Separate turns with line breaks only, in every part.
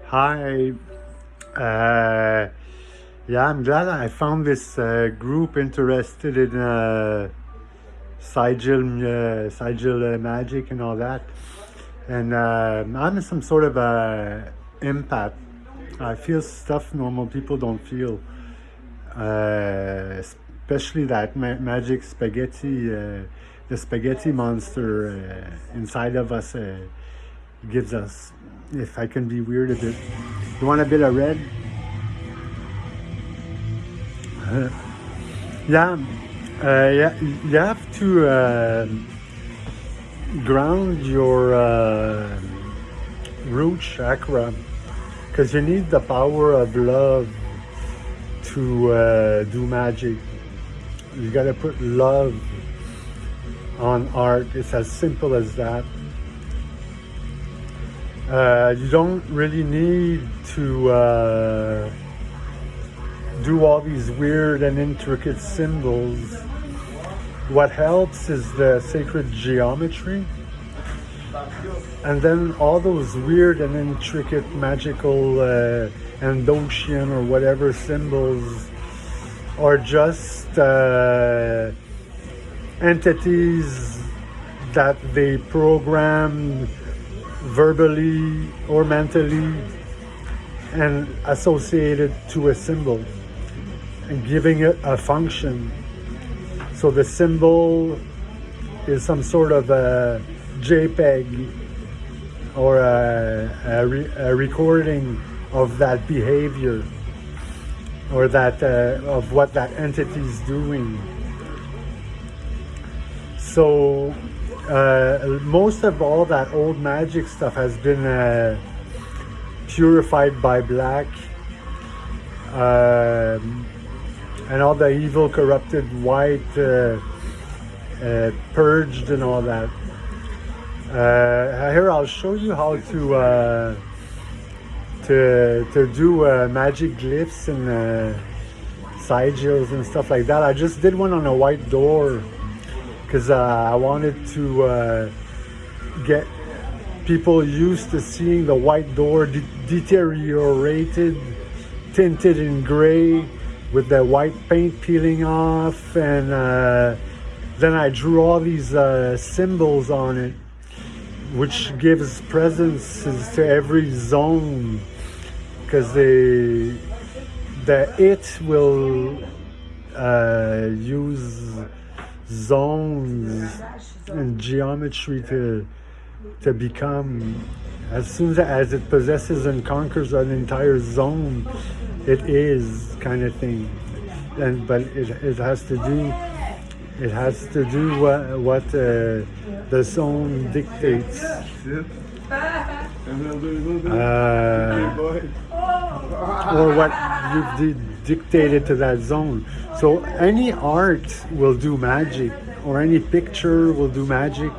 Hi. Yeah, I'm glad I found this group interested in Sigil Magic and all that. And I'm some sort of a empath. I feel stuff normal people don't feel. Especially that magic spaghetti, the spaghetti monster inside of us gives us, if I can be weird a bit. You want a bit of red? Yeah, you have to ground your root chakra because you need the power of love to do magic. You gotta put love on art. It's as simple as that. You don't really need to do all these weird and intricate symbols. What helps is the sacred geometry, and then all those weird and intricate magical Endocian or whatever symbols are just entities that they program verbally or mentally and associated to a symbol and giving it a function. So the symbol is some sort of a JPEG or a recording of that behavior or that of what that entity is doing. So most of all that old magic stuff has been purified by black, and all the evil corrupted white purged and all that. Here I'll show you how to do magic glyphs and sigils and stuff like that. I just did one on a white door because I wanted to get people used to seeing the white door deteriorated, tinted in gray with the white paint peeling off, and then I drew all these symbols on it, which gives presences to every zone, because the it will use zones and geometry to become, as soon as it possesses and conquers an entire zone, it is kind of thing. And but it has to do what the zone dictates. Or what you've dictated to that zone. So any art will do magic, or any picture will do magic.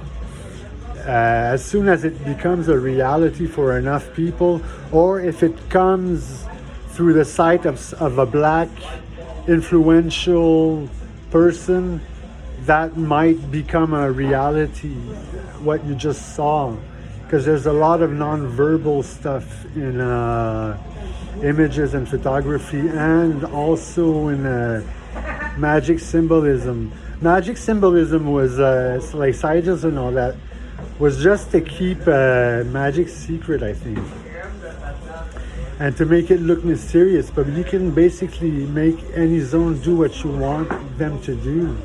As soon as it becomes a reality for enough people, or if it comes through the sight of a black influential person, that might become a reality, what you just saw. Because there's a lot of non-verbal stuff in images and photography, and also in magic symbolism. Magic symbolism was like sigils and all that, was just to keep magic secret, I think, and to make it look mysterious. But you can basically make any zone do what you want them to do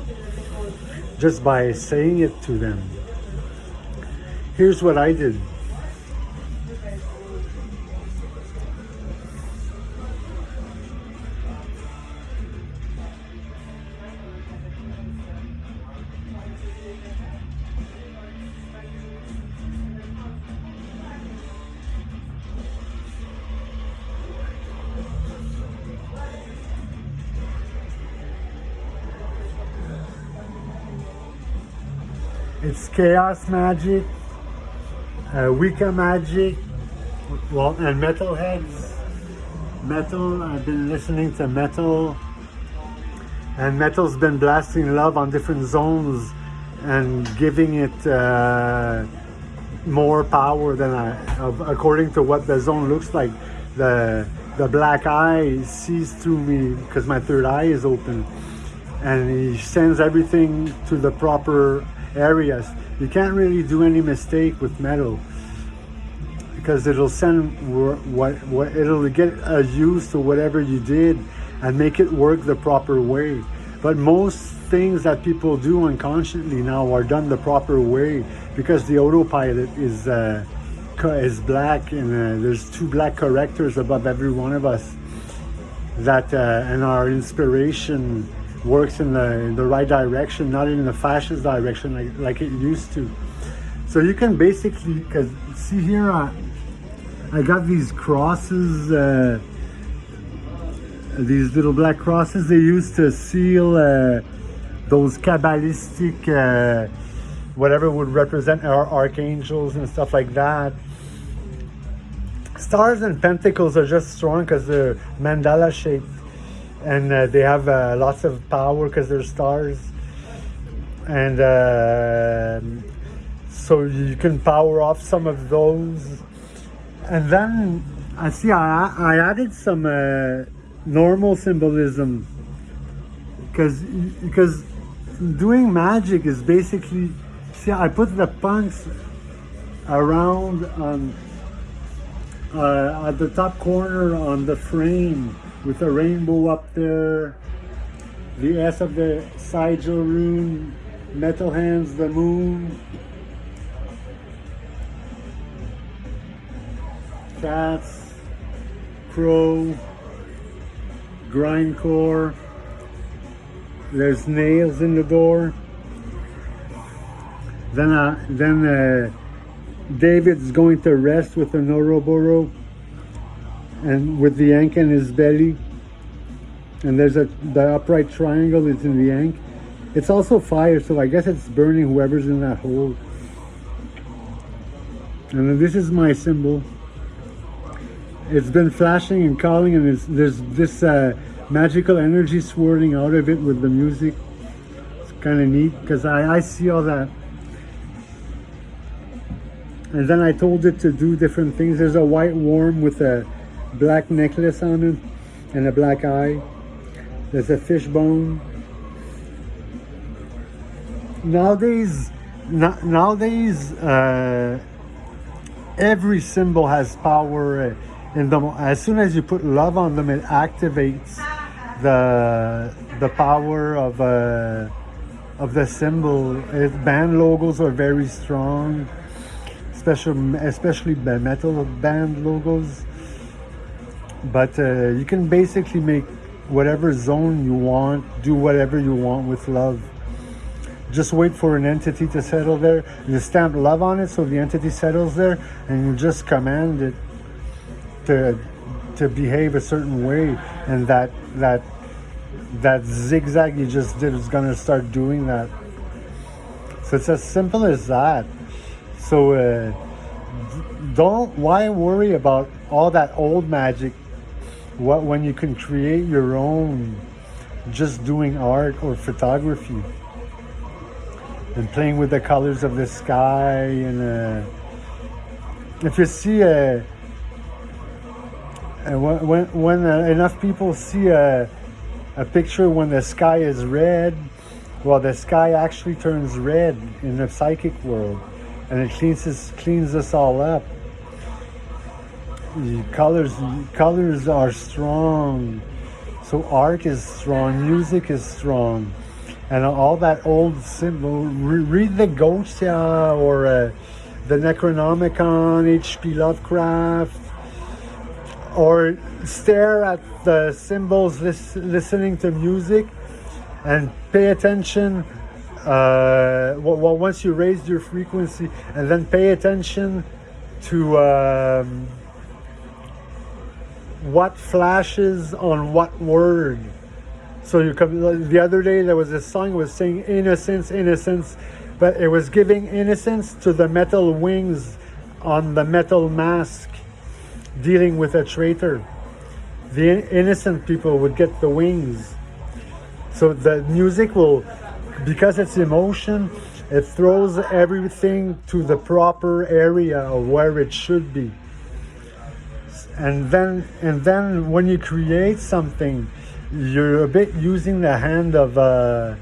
just by saying it to them. Here's what I did. It's chaos magic, Wicca magic, well, and metalheads. Metal, I've been listening to metal, and metal's been blasting love on different zones and giving it more power than according to what the zone looks like. The black eye sees through me because my third eye is open, and he sends everything to the proper areas. You can't really do any mistake with metal because it'll send what it'll get used to whatever you did and make it work the proper way. But most things that people do unconsciously now are done the proper way because the autopilot is black, and there's 2 black correctors above every one of us. That and our inspiration works in the right direction, not in the fascist direction like it used to. So you can basically, because see here, I got these crosses. These little black crosses they use to seal those Kabbalistic, whatever would represent our archangels and stuff like that. Stars and pentacles are just strong because they're mandala shaped, and they have lots of power because they're stars. And so you can power off some of those. And then I added some normal symbolism because doing magic is basically, see, I put the punks around at the top corner on the frame with a rainbow up there, the S of the Sigil rune, metal hands, the moon, cats, crow, grindcore. There's nails in the door. Then David's going to rest with an Ouroboros and with the Ankh in his belly. And there's the upright triangle is in the Ankh. It's also fire, so I guess it's burning whoever's in that hole. And then this is my symbol. It's been flashing and calling, and there's this magical energy swirling out of it with the music. It's kind of neat because I see all that. And then I told it to do different things. There's a white worm with a black necklace on it and a black eye. There's a fish bone. Nowadays, every symbol has power. As soon as you put love on them, it activates the power of the symbol. Band logos are very strong, especially metal band logos. But you can basically make whatever zone you want, do whatever you want with love. Just wait for an entity to settle there. You stamp love on it so the entity settles there, and you just command it to behave a certain way, and that zigzag you just did is gonna start doing that. So it's as simple as that. So why worry about all that old magic when you can create your own, just doing art or photography and playing with the colors of the sky. And if you see when enough people see a picture when the sky is red, well, the sky actually turns red in the psychic world, and it cleans us all up. Colors are strong, so art is strong, music is strong, and all that old symbol. Read the Goetia or the Necronomicon, H.P. Lovecraft, or stare at the symbols, listening to music, and pay attention. Once you raise your frequency, and then pay attention to what flashes on what word. So the other day there was a song that was saying innocence, innocence, but it was giving innocence to the metal wings on the metal mask, dealing with a traitor. The innocent people would get the wings. So the music will, because it's emotion, It throws everything to the proper area of where it should be. And then when you create something, you're a bit using the hand of the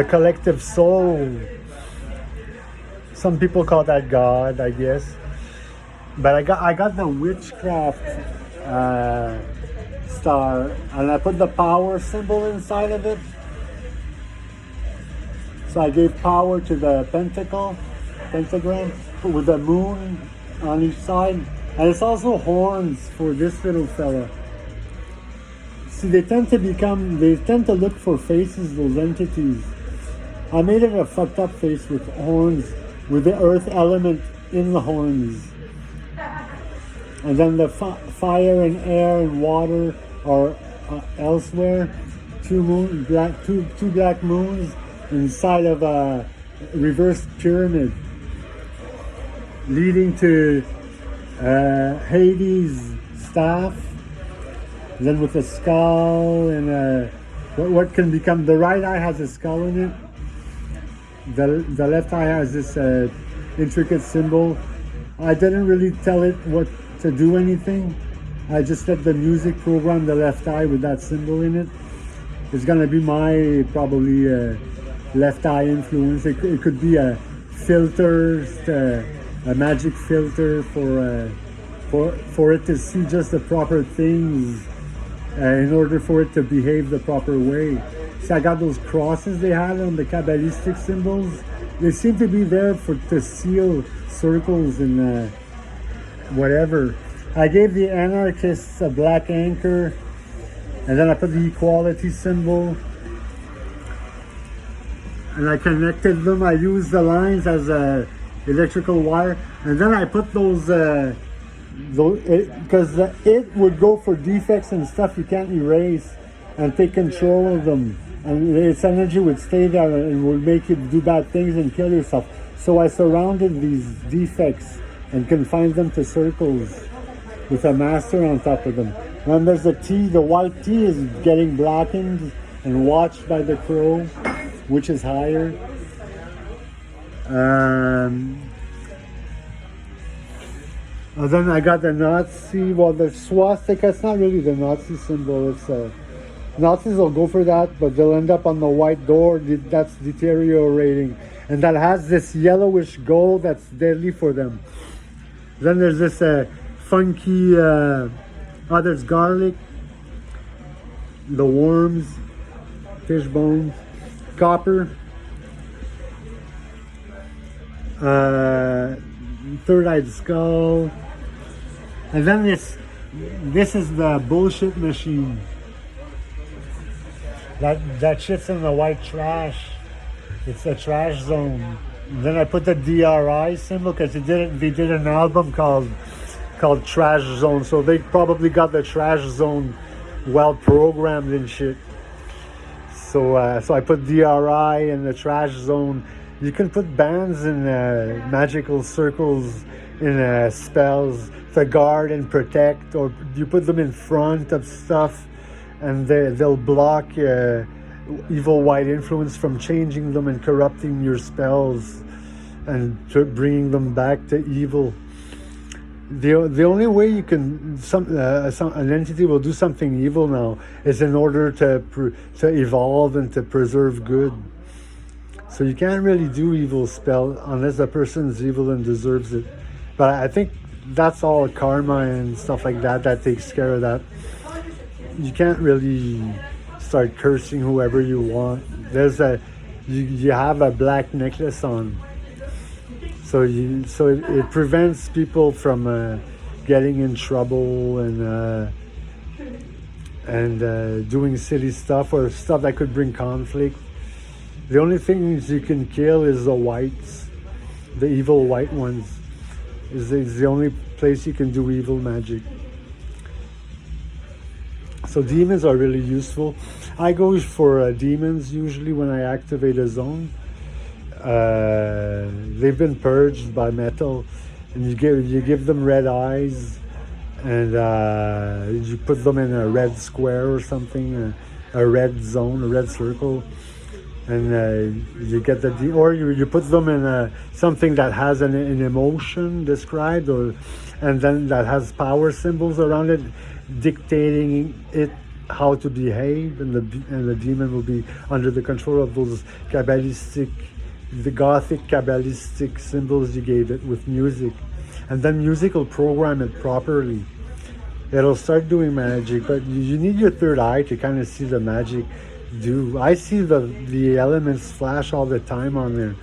collective soul. Some people call that God, I guess. But I got the witchcraft star, and I put the power symbol inside of it. So I gave power to the pentagram with the moon on each side, and it's also horns for this little fella. See, they tend to look for faces, those entities. I made it a fucked up face with horns, with the earth element in the horns. And then the fire and air and water are elsewhere. Two black moons inside of a reversed pyramid, leading to Hades' staff. Then with a skull and what can become, the right eye has a skull in it. The left eye has this intricate symbol. I didn't really tell it what to do anything. I just let the music program the left eye with that symbol in it. It's gonna be my probably left eye influence. It could be a filter, a magic filter for it to see just the proper things in order for it to behave the proper way. See, I got those crosses they had on the Kabbalistic symbols. They seem to be there to seal circles and whatever. I gave the anarchists a black anchor, and then I put the equality symbol, and I connected them. I used the lines as a electrical wire, and then I put those because it would go for defects and stuff you can't erase, and take control of them, and its energy would stay there and would make you do bad things and kill yourself. So I surrounded these defects and confined them to circles with a master on top of them. And there's the tea, the white tea is getting blackened and watched by the crow, which is higher. And then I got the Nazi, well, the swastika, it's not really the Nazi symbol, it's Nazis will go for that, but they'll end up on the white door, that's deteriorating. And that has this yellowish gold that's deadly for them. Then there's this funky, there's garlic, the worms, fish bones, copper, third-eyed skull, and then this is the bullshit machine. That shit's in the white trash. It's a trash zone. Then I put the DRI symbol because they did an album called Trash Zone, so they probably got the trash zone well programmed and shit. So I put DRI in the trash zone. You can put bands in magical circles in spells to guard and protect, or you put them in front of stuff, and they'll block evil white influence from changing them and corrupting your spells and bringing them back to evil. The only way you can an entity will do something evil now is in order to evolve and to preserve good. So you can't really do evil spell unless the person's evil and deserves it. But I think that's all karma and stuff like that takes care of that. You can't really start cursing whoever you want. You have a black necklace on, so it prevents people from getting in trouble and doing silly stuff or stuff that could bring conflict. The only things you can kill is the whites, the evil white ones. Is the only place you can do evil magic. So demons are really useful. I go for demons usually when I activate a zone. They've been purged by metal, and you give them red eyes, and you put them in a red square or something, a red zone, a red circle. and you get or you put them in something that has an emotion described, and then that has power symbols around it dictating it how to behave, and the demon will be under the control of those the Gothic Kabbalistic symbols you gave it with music, and then music will program it properly. It'll start doing magic, but you need your third eye to kind of see the magic do. I see the elements flash all the time on there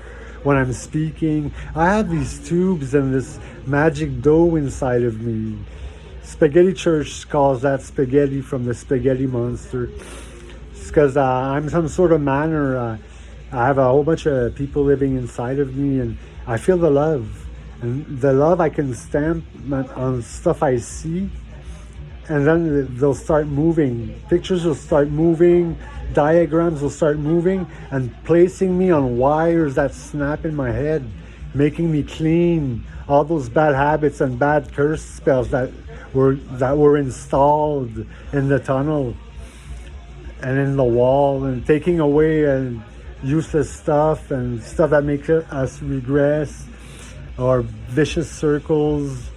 when I'm speaking. I have these tubes and this magic dough inside of me. Spaghetti Church calls that spaghetti from the spaghetti monster. It's because I'm some sort of manner. I have a whole bunch of people living inside of me, and I feel the love. And the love I can stamp on stuff I see, and then they'll start moving. Pictures will start moving, diagrams will start moving, and placing me on wires that snap in my head, making me clean all those bad habits and bad curse spells that were installed in the tunnel and in the wall, and taking away useless stuff and stuff that makes us regress, or vicious circles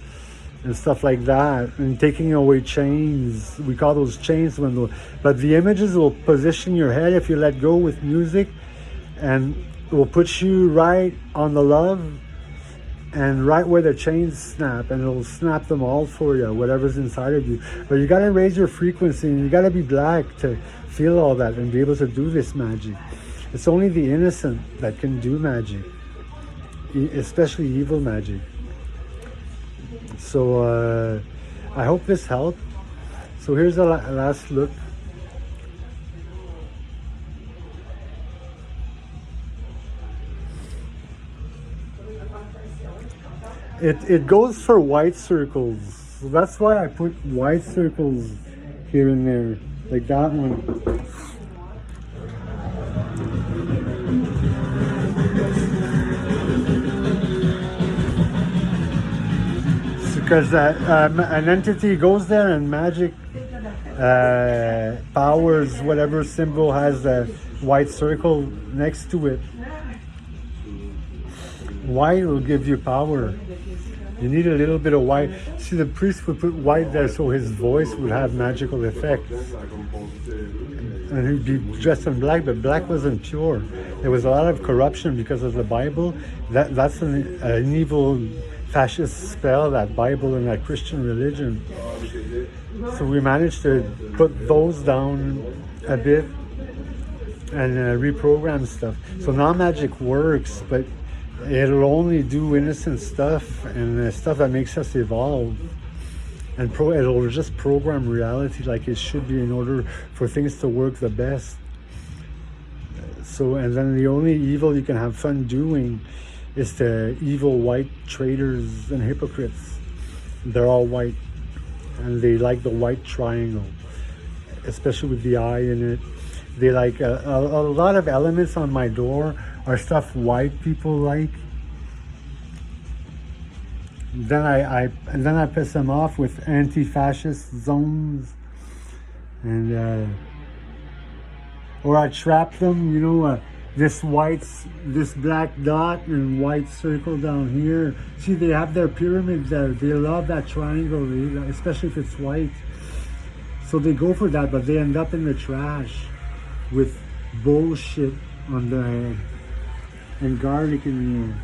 and stuff like that, and taking away chains. We call those chains but the images will position your head if you let go with music, and it will put you right on the love and right where the chains snap, and it'll snap them all for you, whatever's inside of you. But you got to raise your frequency, and you got to be black to feel all that and be able to do this magic. It's only the innocent that can do magic, especially evil magic. So I hope this helped. So here's the last look. It goes for white circles. So that's why I put white circles here and there, like that one. Because an entity goes there and magic powers whatever symbol has a white circle next to it. White will give you power. You need a little bit of white. See, the priest would put white there so his voice would have magical effects. And he'd be dressed in black, but black wasn't pure. There was a lot of corruption because of the Bible. That's an evil fascist spell, that Bible and that Christian religion. So we managed to put those down a bit and reprogram stuff. So now magic works, but it'll only do innocent stuff and stuff that makes us evolve. And it'll just program reality like it should be in order for things to work the best. So, and then the only evil you can have fun doing is the evil white traitors and hypocrites. They're all white, and they like the white triangle, especially with the eye in it. They like a lot of elements on my door are stuff white people like. Then I piss them off with anti-fascist zones, and or I trap them. You know, this black dot and white circle down here. See, they have their pyramids there. They love that triangle, especially if it's white. So they go for that, but they end up in the trash with bullshit on the head and garlic in the air.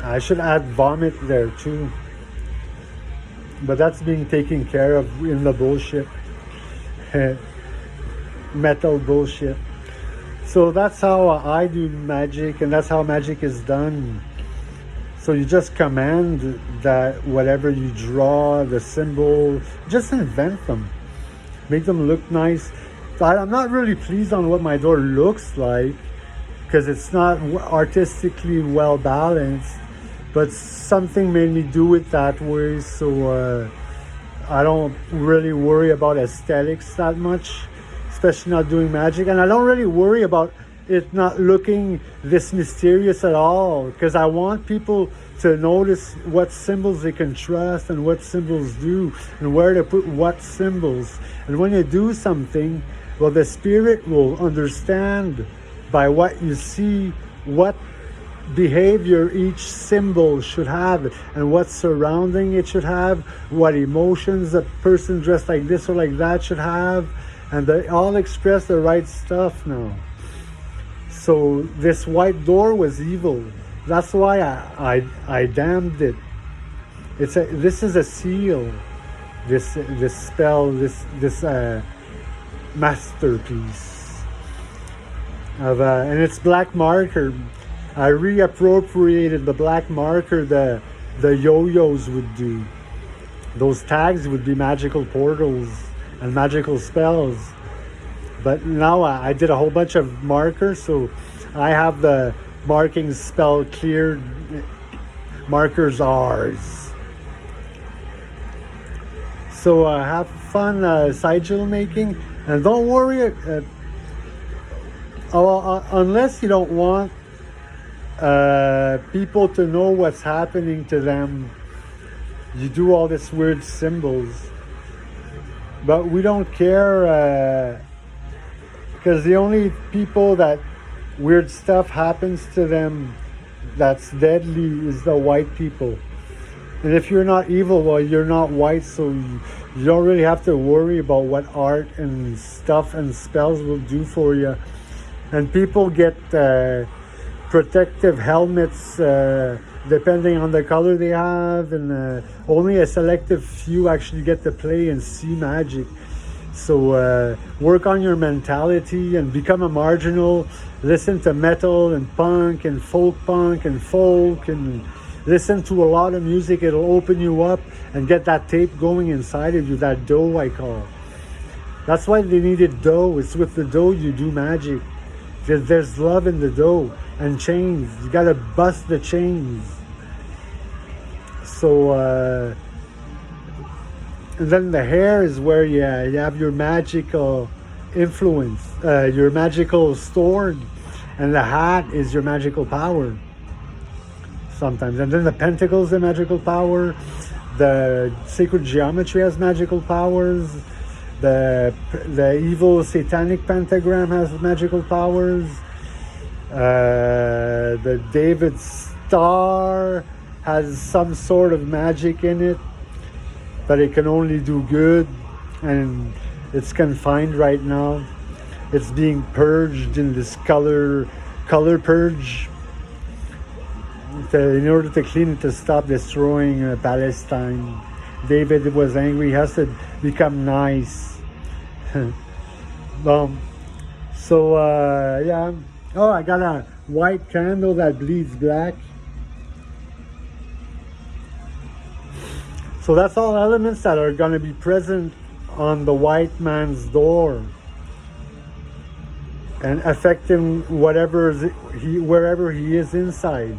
I should add vomit there too, but that's being taken care of in the bullshit. Metal bullshit. So that's how I do magic, and that's how magic is done. So you just command that whatever you draw, the symbol, just invent them. Make them look nice. I'm not really pleased on what my door looks like because it's not artistically well balanced, but something made me do it that way. So I don't really worry about aesthetics that much, especially not doing magic. And I don't really worry about it not looking this mysterious at all, because I want people to notice what symbols they can trust and what symbols do and where to put what symbols. And when you do something, Well, the spirit will understand by what you see what behavior each symbol should have and what surrounding it should have, what emotions a person dressed like this or like that should have, and they all express the right stuff now. So this white door was evil. That's why I damned it. This is a seal. This spell, this masterpiece of and it's black marker. I reappropriated the black marker the yo-yos would do. Those tags would be magical portals and magical spells. But now I did a whole bunch of markers, so I have the marking spell cleared. Markers ours. So have fun sigil making, and don't worry unless you don't want people to know what's happening to them. You do all this weird symbols, but we don't care because the only people that weird stuff happens to them that's deadly is the white people. And if you're not evil, well, you're not white, so you don't really have to worry about what art and stuff and spells will do for you. And people get protective helmets depending on the color they have, and only a selective few actually get to play and see magic. So work on your mentality and become a marginal. Listen to metal and punk and folk and listen to a lot of music. It'll open you up and get that tape going inside of you, that dough I call. That's why they needed dough. It's with the dough you do magic. There's love in the dough and chains. You gotta bust the chains. So and then the hair is where you have your magical influence, your magical stored, and the hat is your magical power sometimes. And then the pentacles are magical power, the sacred geometry has magical powers, the evil satanic pentagram has magical powers, the David star has some sort of magic in it, but it can only do good, and it's confined right now. It's being purged in this color purge in order to clean it, to stop destroying Palestine. David was angry. He has to become nice. So yeah. Oh, I got a white candle that bleeds black. So that's all elements that are going to be present on the white man's door and affect him wherever he is inside,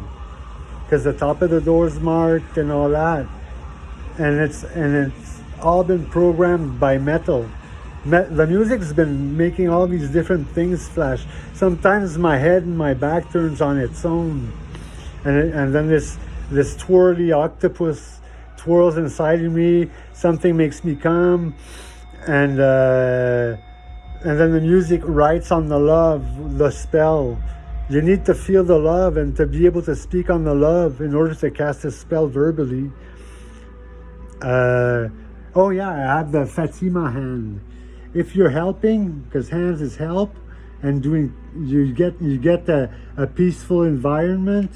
because the top of the door is marked and all that, and it's all been programmed by metal. The music's been making all these different things flash. Sometimes my head and my back turns on its own, and then this twirly octopus twirls inside of me. Something makes me come, and then the music writes on the love, the spell. You need to feel the love and to be able to speak on the love in order to cast a spell verbally. Oh yeah, I have the Fatima hand. If you're helping, because hands is help, and you get a peaceful environment,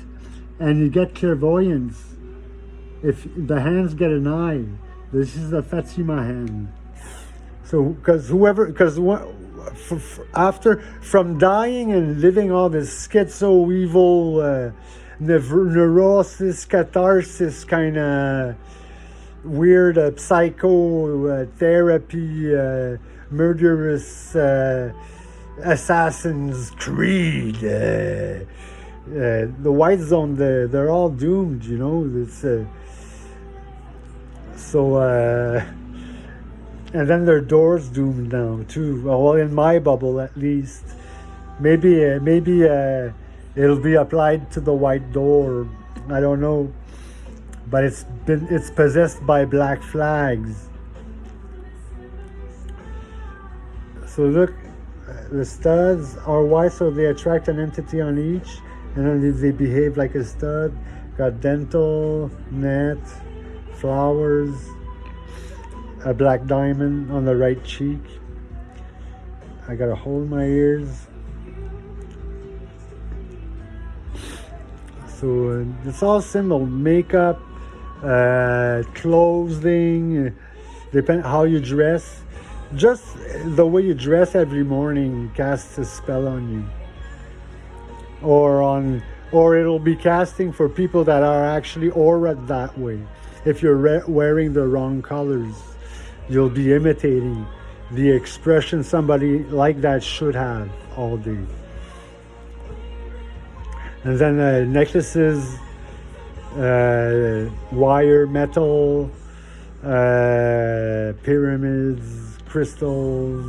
and you get clairvoyance. If the hands get an eye, this is the Fatima hand. So, after from dying and living all this schizo evil, neurosis, catharsis kind of weird psychotherapy, murderous Assassin's Creed, the white zone, they're all doomed, you know. It's and then their door's doomed now too. Well, in my bubble at least. Maybe it'll be applied to the white door. I don't know, but it's possessed by black flags. So look, The studs are white, so they attract an entity on each, and then they behave like a stud. Got dental, net, flowers, a black diamond on the right cheek. I got a hole in my ears. So it's all symbol, makeup, clothing, depend how you dress. Just the way you dress every morning casts a spell on you, or it'll be casting for people that are actually aura that way. If you're wearing the wrong colors, you'll be imitating the expression somebody like that should have all day. And then necklaces, wire, metal, pyramids, crystals,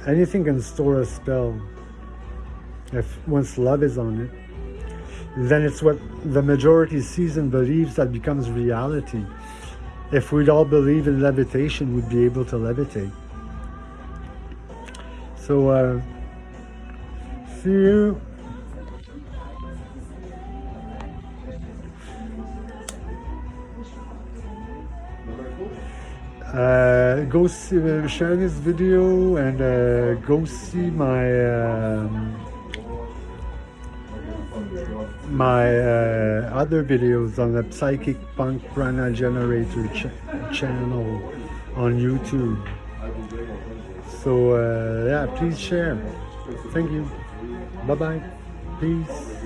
anything can store a spell if once love is on it. Then it's what the majority sees and believes that becomes reality. If we'd all believe in levitation, we'd be able to levitate. So see you. Go see, share this video, and go see my other videos on the Psychic Punk Prana Generator channel on YouTube. So yeah, please share. Thank you. Bye bye. Peace.